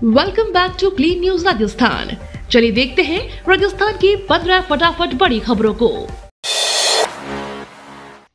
Welcome back to clean news Rajasthan. चलिए देखते हैं राजस्थान की 15 फटाफट बड़ी खबरों को।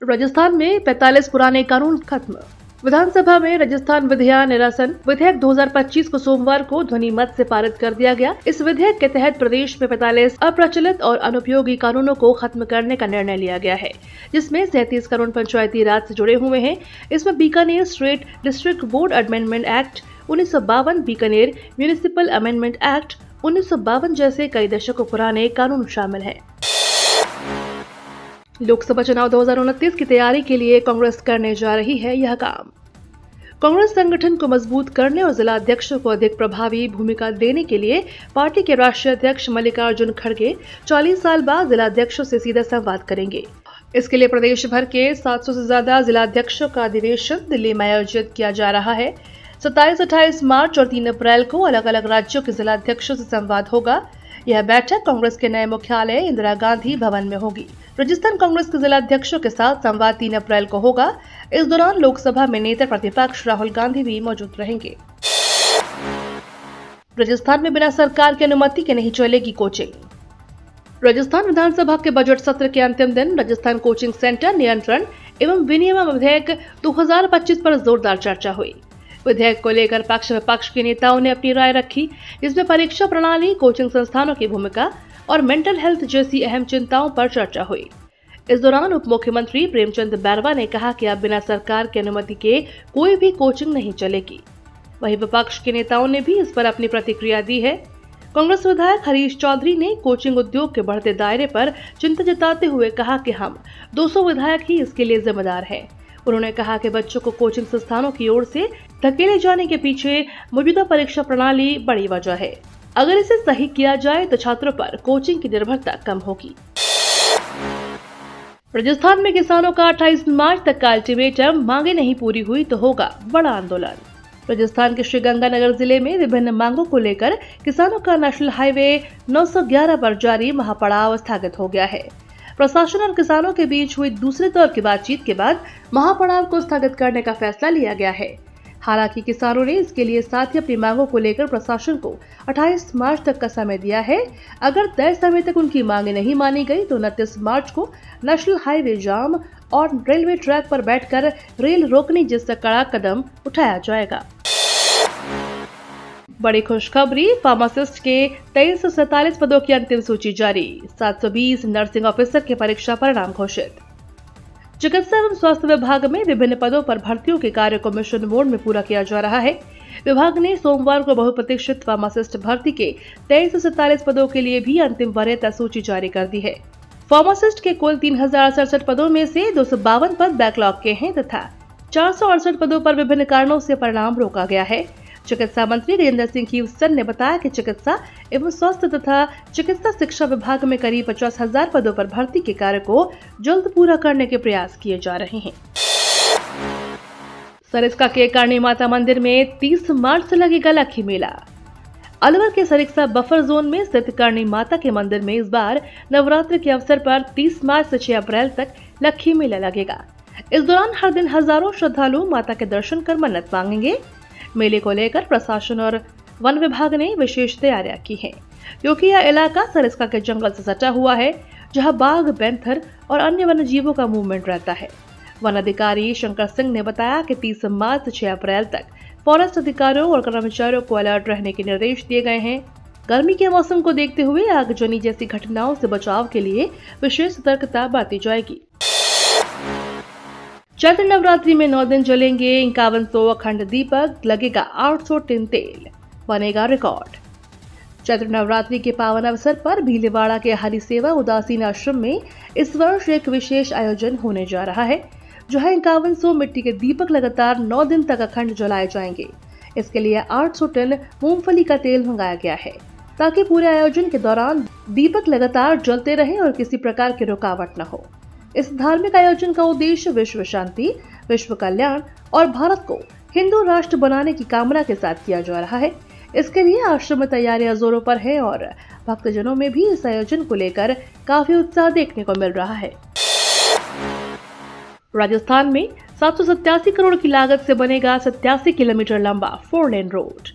राजस्थान में 45 पुराने कानून खत्म। विधानसभा में राजस्थान विधियान निरसन विधेयक 2025 को सोमवार को ध्वनि मत से पारित कर दिया गया। इस विधेयक के तहत प्रदेश में 45 अप्रचलित और अनुपयोगी कानूनों को खत्म करने का निर्णय लिया गया है, जिसमें 37 कानून पंचायती राज से जुड़े हुए हैं। इसमें Bikaner state district board amendment act 1952, Bikaner municipal amendment act 1952 जैसे कई दशकों पुराने कानून शामिल हैं। लोकसभा चुनाव 2029 की तैयारी के लिए कांग्रेस करने जा रही है यह काम। कांग्रेस संगठन को मजबूत करने और जिला अध्यक्षों को अधिक प्रभावी भूमिका देने के लिए पार्टी के राष्ट्रीय अध्यक्ष मल्लिकार्जुन खड़गे 40 साल बाद जिला अध्यक्षों से सीधा संवाद करेंगे। इसके लिए प्रदेश भर के 700 से ज्यादा जिला अध्यक्षों का अधिवेशन दिल्ली में आयोजित किया जा रहा है। 27-28 मार्च और 3 अप्रैल को अलग अलग राज्यों के जिला अध्यक्षों से संवाद होगा। यह बैठक कांग्रेस के नए मुख्यालय इंदिरा गांधी भवन में होगी। राजस्थान कांग्रेस के जिला अध्यक्षों के साथ संवाद 3 अप्रैल को होगा। इस दौरान लोकसभा में नेता प्रतिपक्ष राहुल गांधी भी मौजूद रहेंगे। राजस्थान में बिना सरकार की अनुमति के नहीं चलेगी कोचिंग। राजस्थान विधानसभा के बजट सत्र के अंतिम दिन राजस्थान कोचिंग सेंटर नियंत्रण एवं विनियमन विधेयक 2025 पर जोरदार चर्चा हुई। विधेयक को लेकर पक्ष विपक्ष के नेताओं ने अपनी राय रखी, जिसमें परीक्षा प्रणाली, कोचिंग संस्थानों की भूमिका और मेंटल हेल्थ जैसी अहम चिंताओं पर चर्चा हुई। इस दौरान उप मुख्यमंत्री प्रेमचंद बैरवा ने कहा कि अब बिना सरकार की अनुमति के कोई भी कोचिंग नहीं चलेगी। वहीं विपक्ष के नेताओं ने भी इस पर अपनी प्रतिक्रिया दी है। कांग्रेस विधायक हरीश चौधरी ने कोचिंग उद्योग के बढ़ते दायरे पर चिंता जताते हुए कहा कि हम 200 विधायक ही इसके लिए जिम्मेदार हैं। उन्होंने कहा कि बच्चों को कोचिंग संस्थानों की ओर से धकेले जाने के पीछे मौजूदा परीक्षा प्रणाली बड़ी वजह है। अगर इसे सही किया जाए तो छात्रों पर कोचिंग की निर्भरता कम होगी। राजस्थान में किसानों का 28 मार्च तक का अल्टीमेटम, मांगे नहीं पूरी हुई तो होगा बड़ा आंदोलन। राजस्थान के श्रीगंगानगर जिले में विभिन्न मांगों को लेकर किसानों का नेशनल हाईवे 911 पर जारी महापड़ाव स्थगित हो गया है। प्रशासन और किसानों के बीच हुई दूसरे दौर की बातचीत के बाद महापड़ाव को स्थगित करने का फैसला लिया गया है। हालांकि किसानों ने इसके लिए साथ ही अपनी मांगों को लेकर प्रशासन को 28 मार्च तक का समय दिया है। अगर तय समय तक उनकी मांगे नहीं मानी गई तो 29 मार्च को नेशनल हाईवे जाम और रेलवे ट्रैक पर बैठकर रेल रोकने जैसा कड़ा कदम उठाया जाएगा। बड़ी खुशखबरी, फार्मासिस्ट के 23 से 47 पदों की अंतिम सूची जारी। 720 नर्सिंग ऑफिसर के परीक्षा परिणाम घोषित। चिकित्सा एवं स्वास्थ्य विभाग में विभिन्न पदों पर भर्तियों के कार्य को मिशन मोड में पूरा किया जा रहा है। विभाग ने सोमवार को बहुप्रतीक्षित फार्मासिस्ट भर्ती के 23 से 47 पदों के लिए भी अंतिम वरीयता सूची जारी कर दी है। फार्मासिस्ट के कुल 3067 पदों में से 252 पद बैकलॉग के हैं तथा 468 पदों पर विभिन्न कारणों से परिणाम रोका गया है। चिकित्सा मंत्री गजेंद्र सिंह ह्यूस्टन ने बताया कि चिकित्सा एवं स्वास्थ्य तथा चिकित्सा शिक्षा विभाग में करीब 50,000 पदों पर भर्ती के कार्य को जल्द पूरा करने के प्रयास किए जा रहे हैं। सरिस्का के करणी माता मंदिर में 30 मार्च से लगेगा लक्खी मेला। अलवर के सरिस्का बफर जोन में स्थित करणी माता के मंदिर में इस बार नवरात्र के अवसर पर 30 मार्च से 6 अप्रैल तक लक्खी मेला लगेगा। इस दौरान हर दिन हजारों श्रद्धालु माता के दर्शन कर मन्नत मांगेंगे। मेले को लेकर प्रशासन और वन विभाग ने विशेष तैयारियां की हैं, क्योंकि यह इलाका सरिस्का के जंगल से सटा हुआ है, जहां बाघ, बैंथर और अन्य वन्य जीवों का मूवमेंट रहता है। वन अधिकारी शंकर सिंह ने बताया कि 30 मार्च से 6 अप्रैल तक फॉरेस्ट अधिकारियों और कर्मचारियों को अलर्ट रहने के निर्देश दिए गए हैं। गर्मी के मौसम को देखते हुए आगजनी जैसी घटनाओं से बचाव के लिए विशेष सतर्कता बरती जाएगी। चैत्र नवरात्रि में 9 दिन जलेंगे 5100 अखंड दीपक, लगेगा 800 टिन तेल, बनेगा रिकॉर्ड। चैत्र नवरात्रि के पावन अवसर पर भीलवाड़ा के हरि सेवा उदासीन आश्रम में इस वर्ष एक विशेष आयोजन होने जा रहा है, जहां 5100 मिट्टी के दीपक लगातार 9 दिन तक अखंड जलाए जाएंगे। इसके लिए 800 टन मूंगफली का तेल मंगाया गया है, ताकि पूरे आयोजन के दौरान दीपक लगातार जलते रहे और किसी प्रकार की रुकावट न हो। इस धार्मिक आयोजन का उद्देश्य विश्व शांति, विश्व कल्याण और भारत को हिंदू राष्ट्र बनाने की कामना के साथ किया जा रहा है। इसके लिए आश्रम में तैयारियां जोरों पर है और भक्तजनों में भी इस आयोजन को लेकर काफी उत्साह देखने को मिल रहा है। राजस्थान में 787 करोड़ की लागत से बनेगा 87 किलोमीटर लंबा 4 लेन रोड।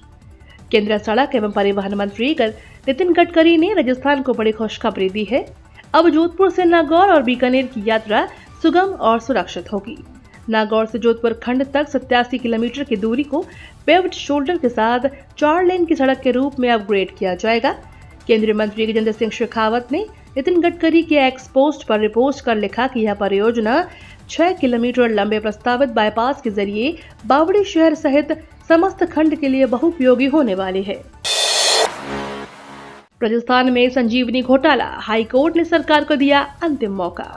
केंद्रीय सड़क एवं परिवहन मंत्री नितिन गडकरी ने राजस्थान को बड़ी खुशखबरी दी है। अब जोधपुर से नागौर और बीकानेर की यात्रा सुगम और सुरक्षित होगी। नागौर से जोधपुर खंड तक 87 किलोमीटर की दूरी को पेव्ड शोल्डर के साथ 4 लेन की सड़क के रूप में अपग्रेड किया जाएगा। केंद्रीय मंत्री गजेंद्र सिंह शेखावत ने नितिन गडकरी के एक्स पोस्ट पर रिपोस्ट कर लिखा कि यह परियोजना 6 किलोमीटर लंबे प्रस्तावित बाईपास के जरिए बावड़ी शहर सहित समस्त खंड के लिए बहुउपयोगी होने वाली है। राजस्थान में संजीवनी घोटाला, हाईकोर्ट ने सरकार को दिया अंतिम मौका।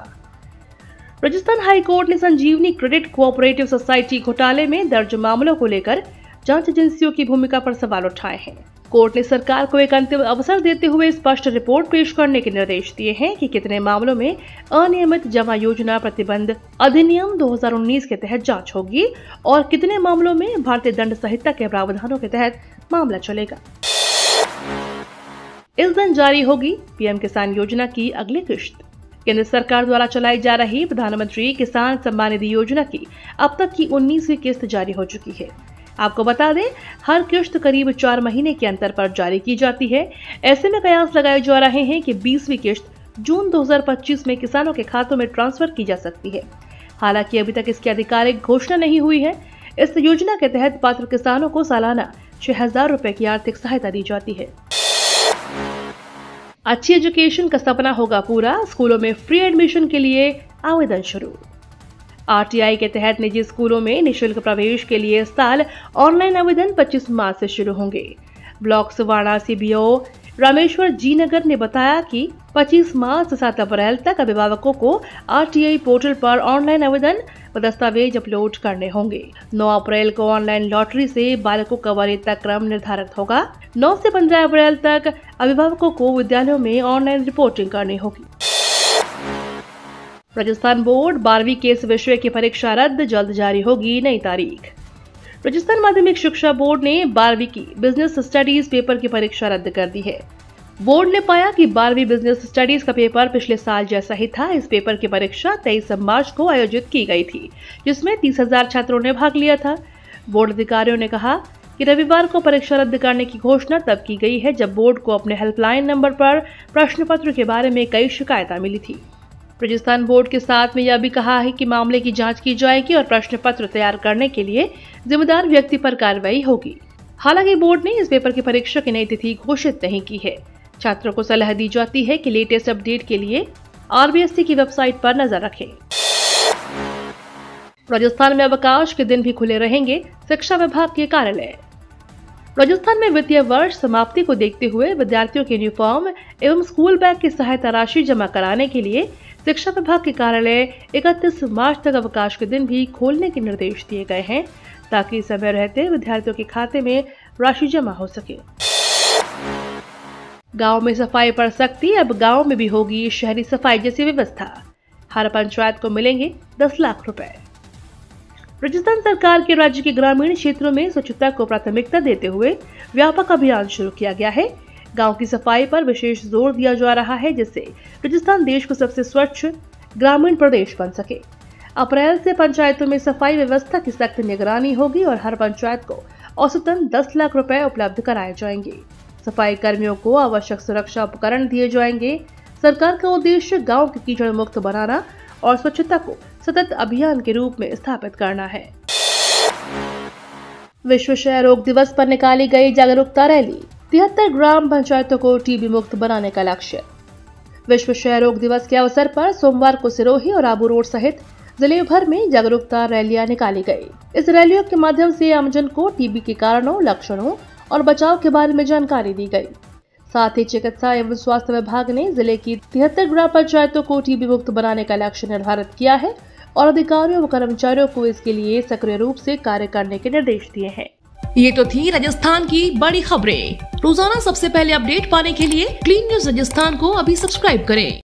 राजस्थान हाईकोर्ट ने संजीवनी क्रेडिट कोऑपरेटिव सोसाइटी घोटाले में दर्ज मामलों को लेकर जांच एजेंसियों की भूमिका पर सवाल उठाए हैं। कोर्ट ने सरकार को एक अंतिम अवसर देते हुए स्पष्ट रिपोर्ट पेश करने के निर्देश दिए हैं कि कितने मामलों में अनियमित जमा योजना प्रतिबंध अधिनियम 2019 के तहत जांच होगी और कितने मामलों में भारतीय दंड संहिता के प्रावधानों के तहत मामला चलेगा। इस दिन जारी होगी पीएम किसान योजना की अगली किश्त। केंद्र सरकार द्वारा चलाई जा रही प्रधानमंत्री किसान सम्मान निधि योजना की अब तक की 19वीं किस्त जारी हो चुकी है। आपको बता दें, हर किश्त करीब 4 महीने के अंतर पर जारी की जाती है। ऐसे में कयास लगाए जा रहे हैं कि 20वीं किश्त जून 2025 में किसानों के खातों में ट्रांसफर की जा सकती है। हालांकि अभी तक इसकी आधिकारिक घोषणा नहीं हुई है। इस योजना के तहत पात्र किसानों को सालाना 6,000 रुपए की आर्थिक सहायता दी जाती है। अच्छी एजुकेशन का सपना होगा पूरा, स्कूलों में फ्री एडमिशन के लिए आवेदन शुरू। आरटीआई के तहत निजी स्कूलों में निःशुल्क प्रवेश के लिए इस साल ऑनलाइन आवेदन 25 मार्च से शुरू होंगे। ब्लॉक सुवाणा सीबीओ रामेश्वर जी नगर ने बताया कि 25 मार्च से 7 अप्रैल तक अभिभावकों को आरटीआई पोर्टल पर ऑनलाइन आवेदन व दस्तावेज अपलोड करने होंगे। 9 अप्रैल को ऑनलाइन लॉटरी से बालकों का वरीयता क्रम निर्धारित होगा। 9 से 15 अप्रैल तक अभिभावकों को विद्यालयों में ऑनलाइन रिपोर्टिंग करनी होगी। राजस्थान बोर्ड 12वीं केस विषय की परीक्षा रद्द, जल्द जारी होगी नई तारीख। राजस्थान माध्यमिक शिक्षा बोर्ड ने 12वीं की बिजनेस स्टडीज पेपर की परीक्षा रद्द कर दी है। बोर्ड ने पाया कि 12वीं बिजनेस स्टडीज का पेपर पिछले साल जैसा ही था। इस पेपर की परीक्षा 23 मार्च को आयोजित की गई थी, जिसमें 30,000 छात्रों ने भाग लिया था। बोर्ड अधिकारियों ने कहा कि रविवार को परीक्षा रद्द करने की घोषणा तब की गई है जब बोर्ड को अपने हेल्पलाइन नंबर पर प्रश्न पत्र के बारे में कई शिकायतें मिली थी। राजस्थान बोर्ड के साथ में यह भी कहा है कि मामले की जांच की जाएगी और प्रश्न पत्र तैयार करने के लिए जिम्मेदार व्यक्ति पर कार्रवाई होगी। हालांकि बोर्ड ने इस पेपर की परीक्षा की नई तिथि घोषित नहीं की है। छात्रों को सलाह दी जाती है कि लेटेस्ट अपडेट के लिए आरबीएससी की वेबसाइट पर नजर रखें। राजस्थान में अवकाश के दिन भी खुले रहेंगे शिक्षा विभाग के कार्यालय। राजस्थान में वित्तीय वर्ष समाप्ति को देखते हुए विद्यार्थियों के यूनिफॉर्म एवं स्कूल बैग की सहायता राशि जमा कराने के लिए शिक्षा विभाग के कार्यालय 31 मार्च तक अवकाश के दिन भी खोलने के निर्देश दिए गए हैं, ताकि समय रहते विद्यार्थियों के खाते में राशि जमा हो सके। गांव में सफाई पर सख्ती, अब गांव में भी होगी शहरी सफाई जैसी व्यवस्था। हर पंचायत को मिलेंगे 10 लाख रुपए। राजस्थान सरकार के राज्य के ग्रामीण क्षेत्रों में स्वच्छता को प्राथमिकता देते हुए व्यापक अभियान शुरू किया गया है। गांव की सफाई पर विशेष जोर दिया जा रहा है, जिससे राजस्थान देश को सबसे स्वच्छ ग्रामीण प्रदेश बन सके। अप्रैल से पंचायतों में सफाई व्यवस्था की सख्त निगरानी होगी और हर पंचायत को औसतन 10 लाख रुपए उपलब्ध कराए जाएंगे। सफाई कर्मियों को आवश्यक सुरक्षा उपकरण दिए जाएंगे। सरकार का उद्देश्य गांव के कीचड़ मुक्त बनाना और स्वच्छता को सतत अभियान के रूप में स्थापित करना है। विश्व क्षय रोग दिवस पर निकाली गई जागरूकता रैली, 73 ग्राम पंचायतों को टीबी मुक्त बनाने का लक्ष्य। विश्व क्षय रोग दिवस के अवसर पर सोमवार को सिरोही और आबू रोड सहित जिले भर में जागरूकता रैलियां निकाली गई। इस रैलियों के माध्यम से आमजन को टीबी के कारणों, लक्षणों और बचाव के बारे में जानकारी दी गई। साथ ही चिकित्सा एवं स्वास्थ्य विभाग ने जिले की 73 ग्राम पंचायतों को टीबी मुक्त बनाने का लक्ष्य निर्धारित किया है और अधिकारियों व कर्मचारियों को इसके लिए सक्रिय रूप से कार्य करने के निर्देश दिए हैं। ये तो थी राजस्थान की बड़ी खबरें। रोजाना सबसे पहले अपडेट पाने के लिए क्लीन न्यूज राजस्थान को अभी सब्सक्राइब करें।